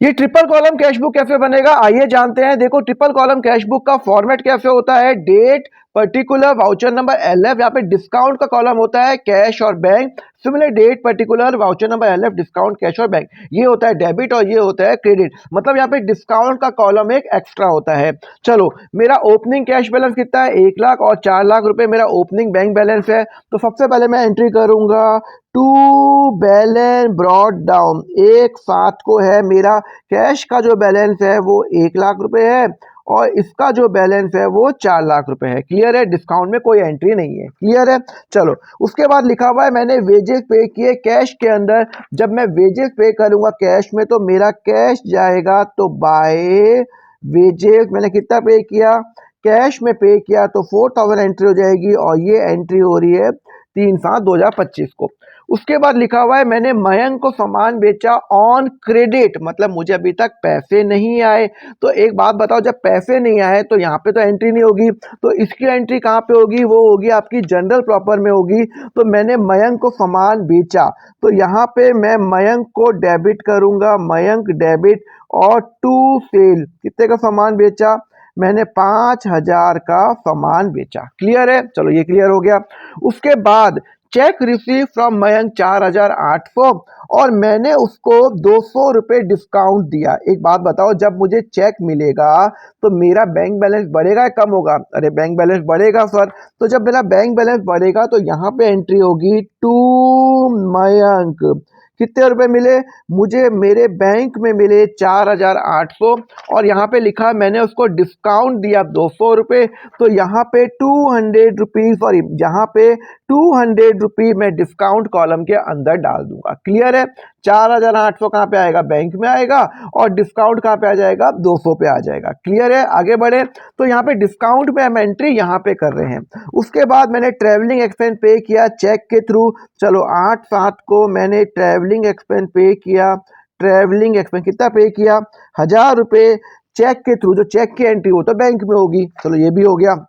ये triple column cash book कैसे बनेगा, आइए जानते हैं। देखो ट्रिपल कॉलम कैश बुक का फॉर्मेट कैसे होता है, date, particular, voucher number, LF, यहाँ पे डिस्काउंट का कॉलम होता है कैश और bank, similar date, particular, voucher number, LF, discount, cash और बैंक, ये होता है डेबिट और ये होता है क्रेडिट। मतलब यहाँ पे डिस्काउंट का कॉलम एक एक्स्ट्रा होता है। चलो मेरा ओपनिंग कैश बैलेंस कितना है, 1 लाख और 4 लाख रुपए मेरा ओपनिंग बैंक बैलेंस है। तो सबसे पहले मैं एंट्री करूंगा टू बैलेंस ब्रॉड डाउन, एक साथ को है मेरा कैश का जो बैलेंस है वो 1 लाख रुपए है और इसका जो बैलेंस है वो 4 लाख रुपए है। क्लियर है, डिस्काउंट में कोई एंट्री नहीं है। क्लियर है, चलो उसके बाद लिखा हुआ है मैंने वेजेस पे किए कैश के अंदर। जब मैं वेजेस पे करूंगा कैश में तो मेरा कैश जाएगा तो बाय वेजेस मैंने कितना पे किया, कैश में पे किया तो 4000 एंट्री हो जाएगी और ये एंट्री हो रही है 3/7/2025 को। उसके बाद लिखा हुआ है मैंने मयंक को सामान बेचा ऑन क्रेडिट, मतलब मुझे अभी तक पैसे नहीं आए। तो एक बात बताओ, जब पैसे नहीं आए तो यहाँ पे तो एंट्री नहीं होगी, तो इसकी एंट्री कहाँ पे होगी, वो होगी आपकी जनरल प्रॉपर में होगी। तो मैंने मयंक को सामान बेचा तो यहाँ पे मैं मयंक को डेबिट करूंगा, मयंक डेबिट, और टू सेल कितने का सामान बेचा, मैंने 5,000 का सामान बेचा। क्लियर है, चलो ये क्लियर हो गया। उसके बाद चेक रिसीव फ्रॉम मयंक 4,800 और मैंने उसको 200 रुपये डिस्काउंट दिया। एक बात बताओ, जब मुझे चेक मिलेगा तो मेरा बैंक बैलेंस बढ़ेगा या कम होगा, अरे बैंक बैलेंस बढ़ेगा सर। तो जब मेरा बैंक बैलेंस बढ़ेगा तो यहाँ पे एंट्री होगी टू मयंक, कितने रुपए मिले मुझे, मेरे बैंक में मिले 4,800 और यहाँ पे लिखा मैंने उसको डिस्काउंट दिया 200 रुपये। तो यहाँ पे 200 रुपीज, सॉरी यहाँ पे 200 रुपी मैं डिस्काउंट कॉलम के अंदर डाल दूंगा। क्लियर है, 4,800 कहाँ पे आएगा, बैंक में आएगा, और डिस्काउंट कहाँ पे आ जाएगा, 200 पे आ जाएगा। क्लियर है, आगे बढ़े। तो यहाँ पे डिस्काउंट पे हम एंट्री यहाँ पे कर रहे हैं। उसके बाद मैंने ट्रेवलिंग एक्सपेंस पे किया चेक के थ्रू। चलो 8/7 को मैंने ट्रेवलिंग एक्सपेंस पे किया, ट्रेवलिंग एक्सपेंस कितना पे किया, 1,000 रुपये चेक के थ्रू, जो चेक की एंट्री हो तो बैंक में होगी। चलो ये भी हो गया।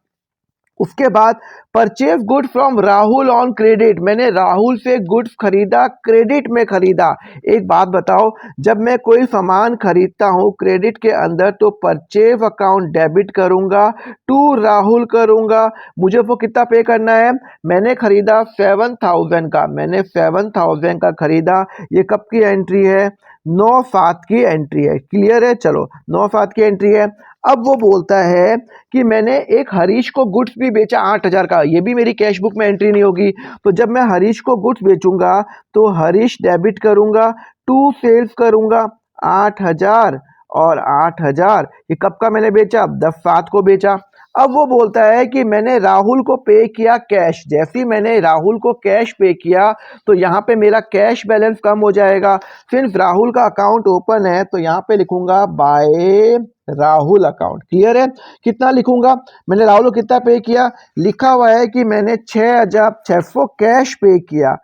उसके बाद purchase good from Rahul on credit, मैंने राहुल से गुड्स खरीदा, क्रेडिट में खरीदा। एक बात बताओ, जब मैं कोई सामान खरीदता हूँ क्रेडिट के अंदर तो परचेज अकाउंट डेबिट करूंगा, टू राहुल करूंगा। मुझे वो कितना पे करना है, मैंने खरीदा 7,000 का, मैंने 7,000 का खरीदा। ये कब की एंट्री है, 9/7 की एंट्री है। क्लियर है, चलो 9/7 की एंट्री है। अब वो बोलता है कि मैंने एक हरीश को गुड्स भी बेचा 8,000 का, ये भी मेरी कैश बुक में एंट्री नहीं होगी। तो जब मैं हरीश को गुड्स बेचूंगा तो हरीश डेबिट करूंगा, टू सेल्स करूंगा 8,000 और 8,000, ये कब का मैंने बेचा, 10/7 को बेचा। अब वो बोलता है कि मैंने राहुल को पे किया कैश, जैसे ही मैंने राहुल को कैश पे किया तो यहाँ पे मेरा कैश बैलेंस कम हो जाएगा। सिंस राहुल का अकाउंट ओपन है तो यहाँ पे लिखूंगा बाय राहुल अकाउंट। क्लियर है, कितना लिखूंगा, मैंने राहुल को कितना पे किया, लिखा हुआ है कि मैंने 6,600 कैश पे किया,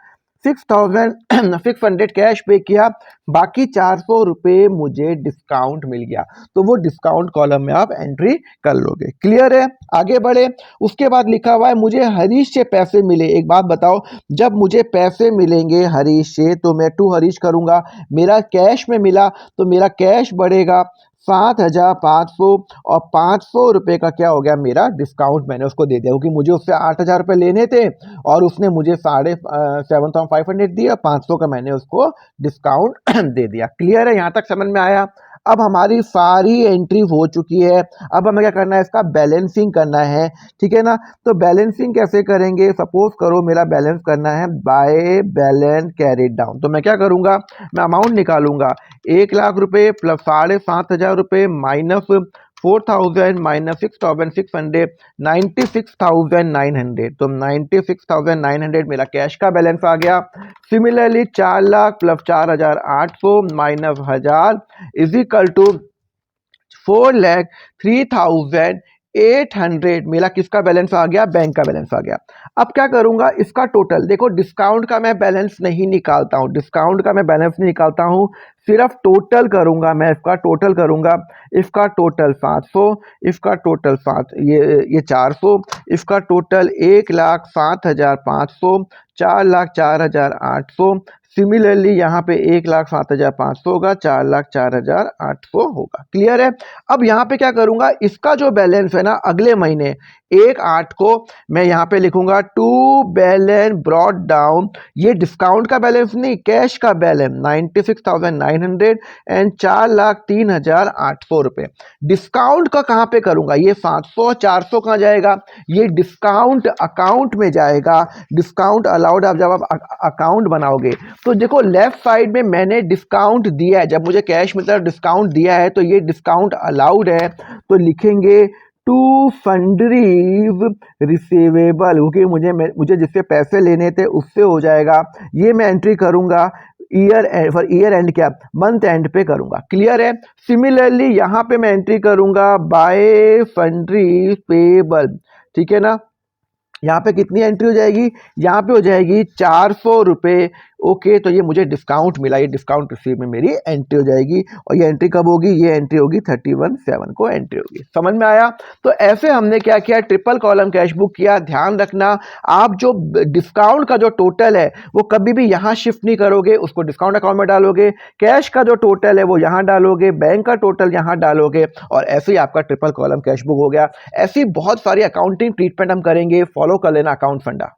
6,600 कैश पे किया, बाकी 400 रुपये मुझे डिस्काउंट मिल गया। तो वो डिस्काउंट कॉलम में आप एंट्री कर लोगे। क्लियर है, आगे बढ़े। उसके बाद लिखा हुआ है मुझे हरीश से पैसे मिले। एक बात बताओ, जब मुझे पैसे मिलेंगे हरीश से तो मैं टू हरीश करूंगा, मेरा कैश में मिला तो मेरा कैश बढ़ेगा 7,500 और 500 रुपये का क्या हो गया, मेरा डिस्काउंट मैंने उसको दे दिया, क्योंकि मुझे उससे 8,000 रुपये लेने थे और उसने मुझे 7,500 दिया, 500 का मैंने उसको डिस्काउंट दे दिया। क्लियर है, यहाँ तक समझ में आया। अब हमारी सारी एंट्री हो चुकी है, अब हमें क्या करना है, इसका बैलेंसिंग करना है। ठीक है ना, तो बैलेंसिंग कैसे करेंगे, सपोज करो मेरा बैलेंस करना है बाय बैलेंस कैरिड डाउन, तो मैं क्या करूंगा, मैं अमाउंट निकालूंगा 1 लाख रुपए प्लस 7,500 रुपये माइनस 4,000 माइनस 6,600 96,900, तो 96,900 मेरा कैश का बैलेंस आ गया। Similarly 4 lakh plus 4,800 minus 1,000 is equal to 4,03,800 मेरा किसका बैलेंस आ गया, बैंक का बैलेंस आ गया। अब क्या करूंगा, इसका टोटल देखो, डिस्काउंट का मैं बैलेंस नहीं निकालता हूं, डिस्काउंट का मैं बैलेंस नहीं निकालता हूं, सिर्फ टोटल करूंगा, मैं इसका टोटल करूंगा। इसका टोटल 700, इसका टोटल 7, ये 400, इसका टोटल 1,07,500, 4,04,800, सिमिलरली यहाँ पे 1,07,500 होगा, 4,04,800 होगा। क्लियर है। अब यहाँ पे क्या करूंगा, इसका जो बैलेंस है ना अगले महीने 1/8 को मैं यहाँ पे लिखूंगा टू बैलेंस ब्रॉट डाउन, ये डिस्काउंट का बैलेंस नहीं, कैश का बैलेंस 96,900 एंड 4,03,800 रुपए। डिस्काउंट का कहाँ पे करूंगा, ये 700 400 कहाँ जाएगा, ये डिस्काउंट अकाउंट में जाएगा। डिस्काउंट अलाउड, आप जब आप अकाउंट बनाओगे तो देखो लेफ्ट साइड में मैंने डिस्काउंट दिया है, जब मुझे कैश मिलता है डिस्काउंट दिया है तो ये डिस्काउंट अलाउड है, तो लिखेंगे टू सन्ड्रीज रिसीवेबल, क्योंकि मुझे जिससे पैसे लेने थे उससे हो जाएगा। ये मैं एंट्री करूंगा year and, for year and क्या, मंथ एंड पे करूंगा। क्लियर है। सिमिलरली यहां पे मैं एंट्री करूंगा बाय सन्ड्रीज पेबल, ठीक है ना। यहाँ पे कितनी एंट्री हो जाएगी, यहाँ पे हो जाएगी 400 रुपये। ओके, तो ये मुझे डिस्काउंट मिला, ये डिस्काउंट रिसीव में मेरी एंट्री हो जाएगी, और ये एंट्री कब होगी, ये एंट्री होगी 31/7 को एंट्री होगी। समझ में आया। तो ऐसे हमने क्या किया, ट्रिपल कॉलम कैश बुक किया। ध्यान रखना, आप जो डिस्काउंट का जो टोटल है वो कभी भी यहाँ शिफ्ट नहीं करोगे, उसको डिस्काउंट अकाउंट में डालोगे। कैश का जो टोटल है वो यहाँ डालोगे, बैंक का टोटल यहाँ डालोगे, और ऐसे ही आपका ट्रिपल कॉलम कैश बुक हो गया। ऐसी बहुत सारी अकाउंटिंग ट्रीटमेंट हम करेंगे, फॉलो कर लेना अकाउंट फंडा।